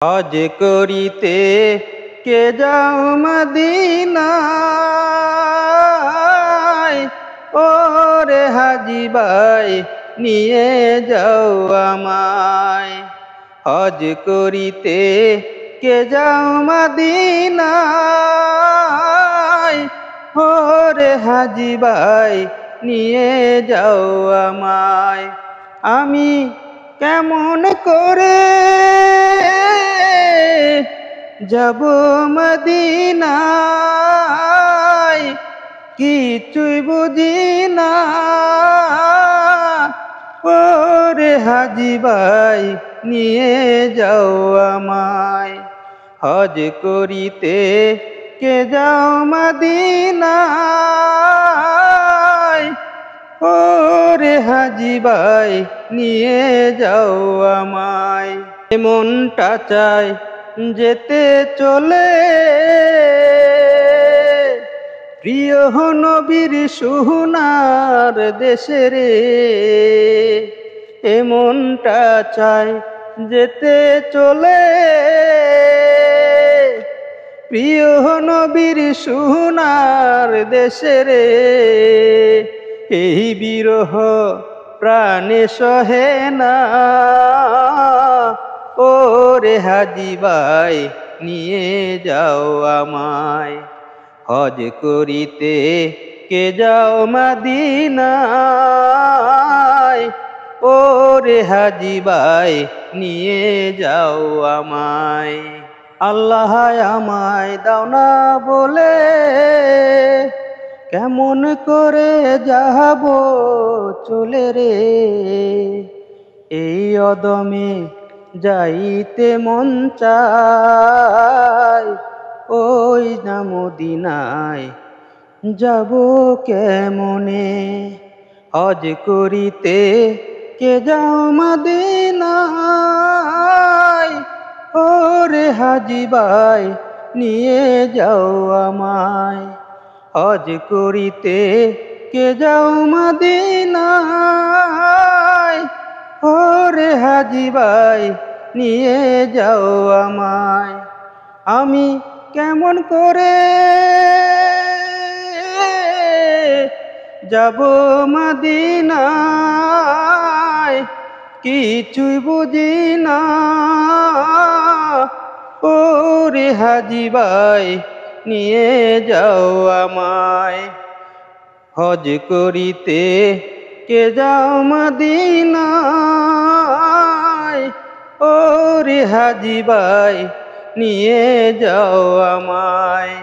হজ করিতে কে যাও মদিনায়, ওরে হাজি ভাই নিয়ে যাও আমায়। হজ করিতে কে যাও মদিনায়, ওরে হাজি ভাই নিয়ে যাও আমায়। আমি কেমন করে যাব মদিনায়, কিছুই বুঝি না, ওরে হাজি ভাই নিয়ে যাও আমায়। হজ করিতে কে যাও মদিনায়, ওরে হাজি ভাই নিয়ে যাও আমায়। মনটা চায় যেতে চলে প্রিয় নবীর সোনার দেশে রে। মনটা চায় যেতে চলে প্রিয় নবীর সোনার দেশে রে। এই বিরহ প্রাণে সহে না, ওরে হাজি ভাই নিয়ে যাও আমায়। হজ করিতে কে যাও মদিনায়, ওরে হাজি ভাই নিয়ে যাও আমায়। আল্লাহ আমায় দাও না বলে কেমন করে যাব চলে রে। এই অদমে যাইতে মন চায়, ওই না মদিনায় যাব কেমনে। হজ করিতে কে যাও মদিনায়, ওরে হাজি ভাই নিয়ে যাও আমায়। হজ করিতে কে যাও মদিনায়, ওরে হাজি ভাই নিয়ে যাও আমায়। আমি কেমন করে যাব মদিনায়, কিছুই বুঝি না, ওরে হাজি ভাই নিয়ে যাও আমায়। হজ করিতে কে যাও মদিনায়, ওরে হাজি ভাই নিয়ে যাও আমায়।